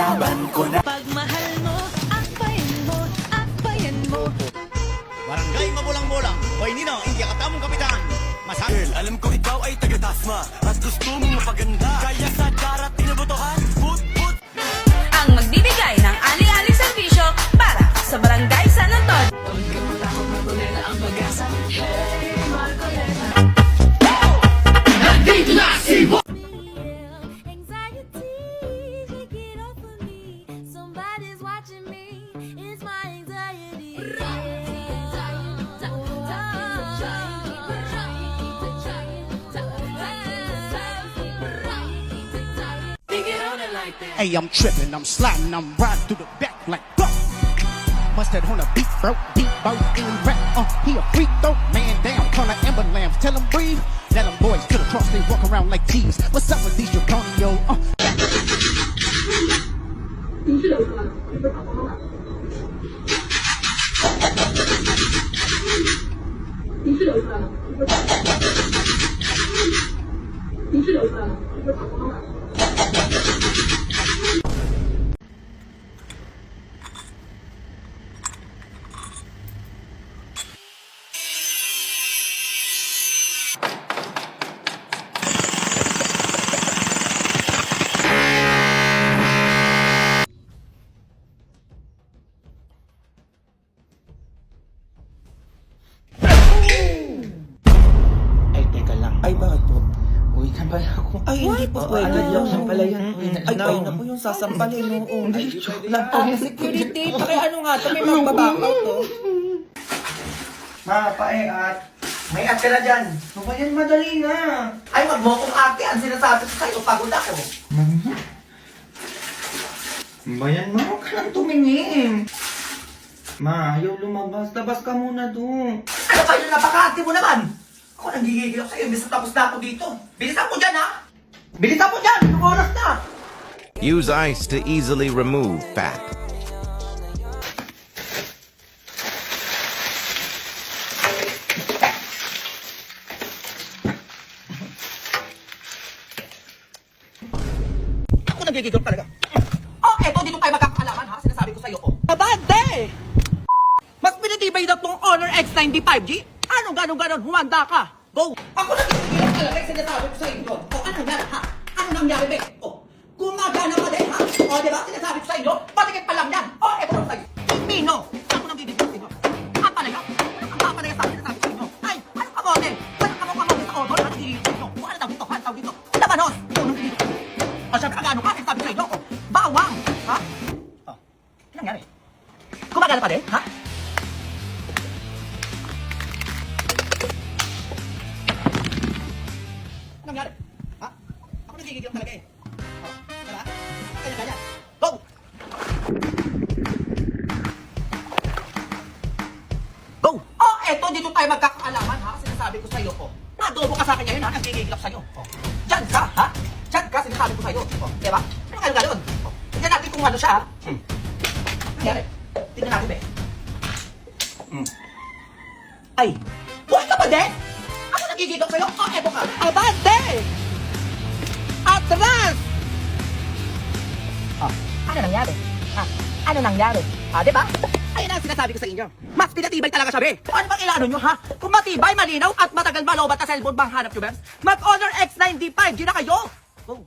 Laban ko na. Pagmahal mo, akbayan mo, akbayan mo. Barangay Mabulang-Bulang, Boy Nino, hindi katamong kapitan. Masahil, alam ko ikaw ay taga-tasma at gusto mo mapaganda. Kaya sa darat tinabotohan, put. Ang magbibigay ng ali-ali serbisyo para sa Barangay San Antonio. Nandito na si Somebody's watching me. It's my anxiety. Hey, I'm tripping, I'm sliding, I'm riding through the back like fuck. Must have on a beat, bro, deep boat in rap. He a freak though, man down, call an ambulance, tell him breathe. Let them boys to the cross, they walk around like G's. What's up with these Draconio? Ay, teka lang. Ay, bakit po? Uwi na pala ako. Ay, hindi po pwede. Joke lang pala yan. Ay, ayun na po yung sasampalin. Oo. Hindi, joke lang po. Security, ano nga to? May magbabakaw to. Ma, at may ate na dyan. Ano ba yan? Madali na. Ay, wag mo akong ate. Ang sinasabi ko sa'yo, pagod ako. Bayan mo, huwag ka lang tumingin. Ma, ayaw lumabas. Labas ka muna doon. Ano kayo? Napaka-ate mo naman. Ako nanggigigil ako sa'yo. Imbis na tapos na ako dito. Bilisan mo dyan, ha? Bilisan mo dyan! Anong oras na? Use ice to easily remove fat. Ako nanggigigil talaga. Oh, eto, dito tayo magkakaalaman, ha? Sinasabi ko sa'yo, oh. Abante! Mas pinatibay na tong Honor X95G? Ano ganon-ganon? Humanda ka! Go! Ako nanggigigil talaga yung sinasabi ko sa inyo. Oh, ano nangyari, ha? Ano nangyari, be? Oh, gumagana pa din, ha? Oh, di ba? Sinasabi ko sa inyo, patikit pa lang yan. Oh, eto lang sa'yo. Pino! Ako nanggigigil sa inyo. Ang palaya? Ang papalaya sa akin sinasabi ko sa inyo. Ay, ano ka, bote? Ano ka mo sa Honor? Ano nanggigigil sa inyo? Ano daw dito? Ano daw dito? Labanos! Oh, nanggigigil. O, syempre, agano ka? Sinasabi ko sa inyo, oh. Bawang! Ha? Oh, ano nangyari? Gumagana pa din, ha? Anong nangyari? Ha? Ako nagigigil talaga eh. Oh, diba? Kanya-kanya. Go! Go! Oh, eto, dito tayo magkakaalaman ha. Sinasabi ko sa'yo, oh. Adobo ka sa akin ngayon ha. Ang gigigil ako sa'yo. Oh. Diyan ka, ha? Diyan ka, sinasabi ko sa'yo. Oh, diba? Ano kayo gano'n? Oh. Tignan natin kung ano siya, ha? Ano nangyari? Tignan natin, be. Ay! Buhay ka pa din? Ako nagigigil ako sa'yo? Oh, eto ka. Abante! Atras! Oh, ano nangyari? Ha? Ano nangyari? Ah, di ba? Ayun ang sinasabi ko sa inyo. Mas pinatibay talaga siya, be. Kung ano bang ilano nyo, ha? Kung matibay, malinaw, at matagal malobat na cellphone bang hanap nyo, Bebs? Mag-Honor X95, na kayo! Go!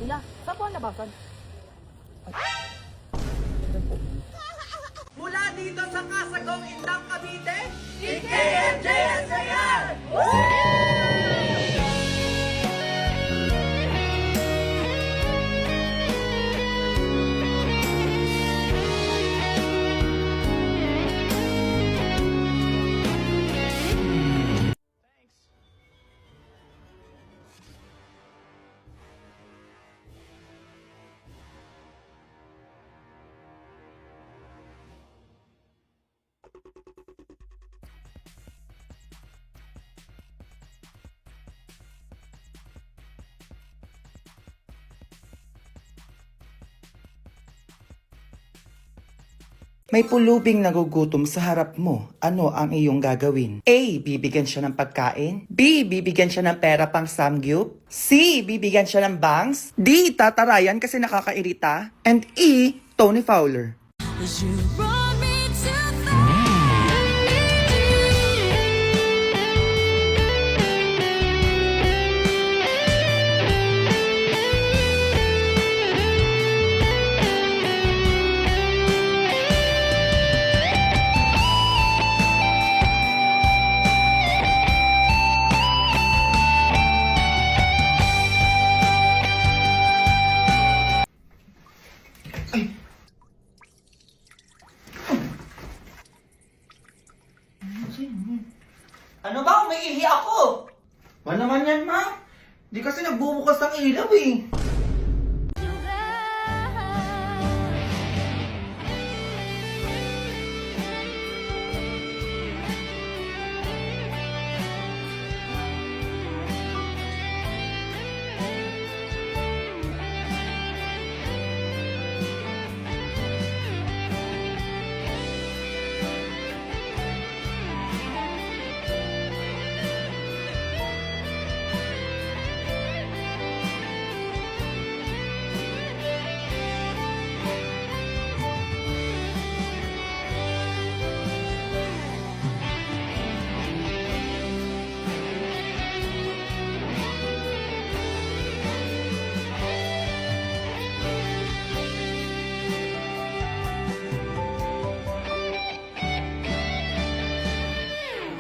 Ila, saan po ang labasan? Mula dito sa Kasagong Indang Cavite, May pulubing nagugutom sa harap mo. Ano ang iyong gagawin? A. Bibigyan siya ng pagkain. B. Bibigyan siya ng pera pang samgyup. C. Bibigyan siya ng bangs. D. Tatarayan kasi nakakairita. And E. Tony Fowler. Brought me to Ano ba? Umiihi ako! Ano naman yan, ma? Di kasi nagbubukas ang ilaw eh.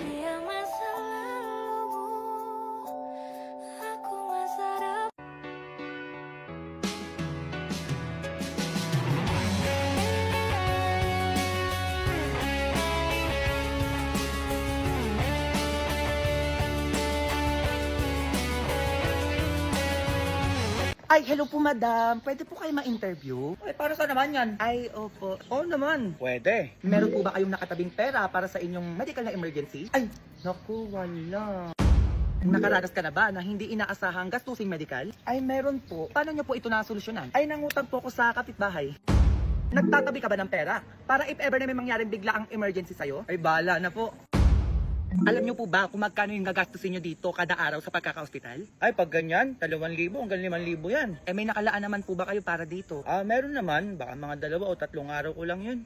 Dia masa lalu, aku masa depan. Ay, hello po madam. Pwede po kayo ma-interview? Ay, para sa naman yan? Ay, opo. Oo naman. Pwede. Meron po ba kayong nakatabing pera para sa inyong medical na emergency? Ay, naku, wala. Nakaranas ka na ba na hindi inaasahang gastusing medical? Ay, meron po. Paano niyo po ito nasolusyonan? Ay, nangutang po ko sa kapitbahay. Nagtatabi ka ba ng pera? Para if ever na may mangyaring bigla ang emergency sa'yo? Ay, bala na po. Alam niyo po ba kung magkano yung gagastusin niyo dito kada araw sa pagkaka-hospital? Ay, pag ganyan, 2,000 hanggang 5,000 yan. Eh, may nakalaan naman po ba kayo para dito? Ah, meron naman. Baka mga 2 o 3 araw ko lang yun.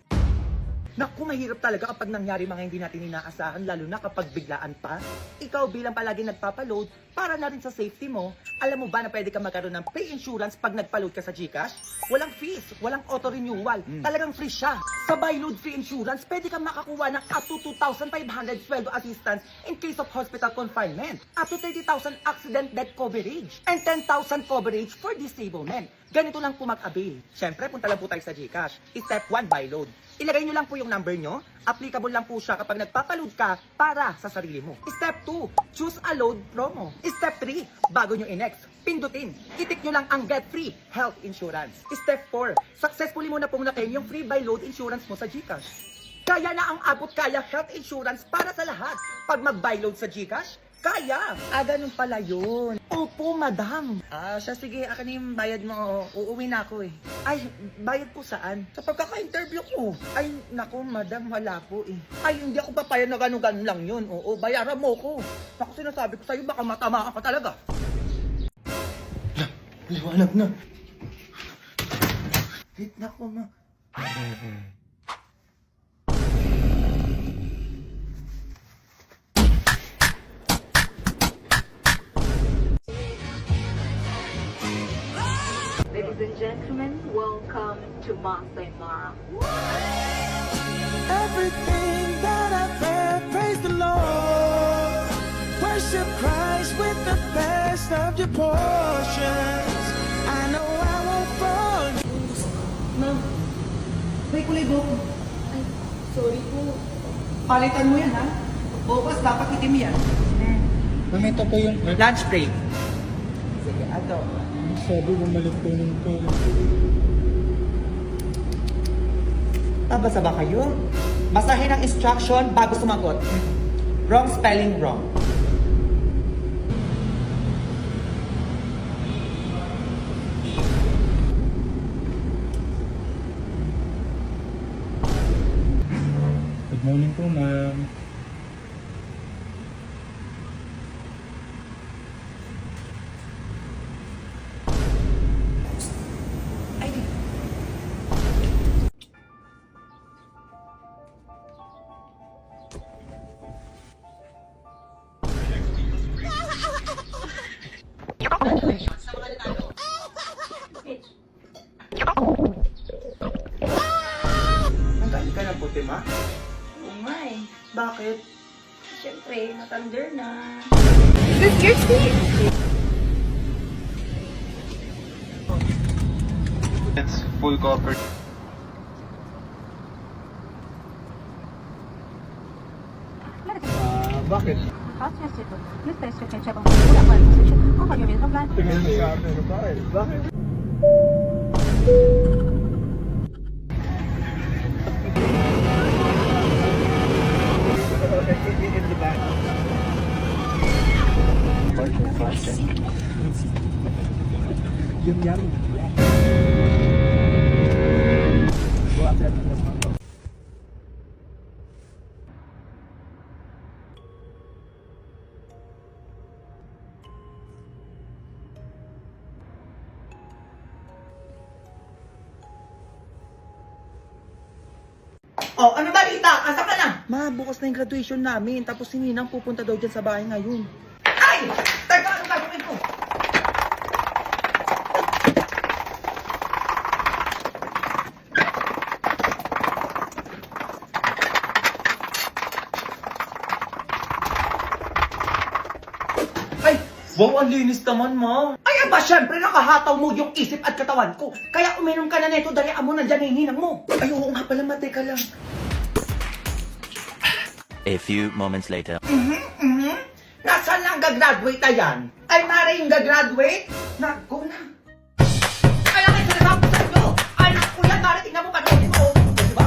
Naku, mahirap talaga kapag nangyari mga hindi natin inaasahan, lalo na kapag biglaan pa. Ikaw bilang palagi nagpapaload, para na rin sa safety mo, alam mo ba na pwede ka magkaroon ng pay insurance pag nagpaload ka sa GCash? Walang fees, walang auto-renewal, talagang free siya. Sa buy load free insurance, pwede kang makakuha ng up to 2,500 sweldo assistance in case of hospital confinement, up to 30,000 accident death coverage, and 10,000 coverage for disablement. Ganito lang po mag-avail. Siyempre, punta lang po tayo sa GCash. Step 1, buy load. Ilagay nyo lang po yung number nyo. Applicable lang po siya kapag nagpapaload ka para sa sarili mo. Step 2, choose a load promo. Step 3, bago nyo i-next, pindutin. Itik nyo lang ang get free health insurance. Step 4, successfully mo na pong na-claim yung free buy load insurance mo sa GCash. Kaya na ang abot kaya health insurance para sa lahat. Pag mag-buy load sa GCash, kaya! Ganun pala yun. Opo, madam. Siya, sige, akin yung bayad mo. Uuwi na ako eh. Ay, bayad po saan? Sa pagkaka-interview ko. Ay, naku, madam, wala po eh. Ay, hindi ako papayag na ganun-ganun lang yun. Oo, bayaran mo ko. Naku, sinasabi ko sa'yo, baka matamaan ka talaga. Liwanag na. Wait, naku, ma. Ladies and gentlemen, welcome to Masai Mara. Everything that I've had, praise the Lord. Worship Christ with the best of your portions. I know I won't fall. Ma'am, may kulay buhok. Ay, sorry po. Palitan mo yan, ha? Bukas, dapat itim yan. Ma'am, ito po yung Lunch break. Sige, ato. sabi bumalik po ng pera. Basa ba kayo? Basahin ang instruction bago sumagot. Wrong spelling, wrong. morning po, ma'am. Ang dami ka ng puti, ma? Oo nga eh. Bakit? Siyempre, matanda na. It's full cover. Bakit? Bakit? Yung yan. Oh, ano balita? Asa ka na? Ma, bukas na yung graduation namin. Tapos si Ninang pupunta daw dyan sa bahay ngayon. Ay! Teka, ano gagawin ko? Ay! Wow, ang linis naman, ma. Ay, ba, syempre nakahataw mo yung isip at katawan ko. Kaya uminom ka na neto, dali mo na dyan yung hinang mo. Ay, oo nga pala, ma. Teka lang. A few moments later. Nasaan na ang gagraduate na yan? Ay, Mare, yung gagraduate? Naku na. Ay, ang sinasabi ko sa inyo. Anak ko yan, Mare, tingnan mo panoodin mo. O, diba?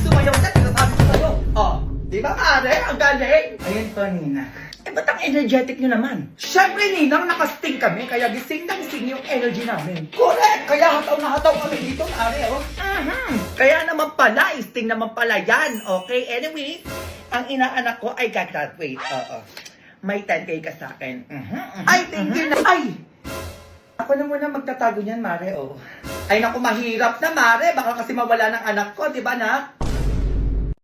Sumayaw na, sinasabi ko sa'yo. O, diba, Mare? Ang galing. Ayun po, Nina. Eh, ba't ang energetic nyo naman? Siyempre, Ninang, nakasting kami, kaya gising na gising yung energy namin. Correct! Kaya hataw na hataw kami dito, Mare, oh. Kaya naman pala, sting naman pala yan. Okay, anyway, ang inaanak ko ay gagraduate. Oo. May 10K ka sa akin. Ay, thank you na. Ay! Ako na muna magtatago niyan, Mare, oh. Ay, naku, mahirap na, Mare. Baka kasi mawala ng anak ko, di ba, na?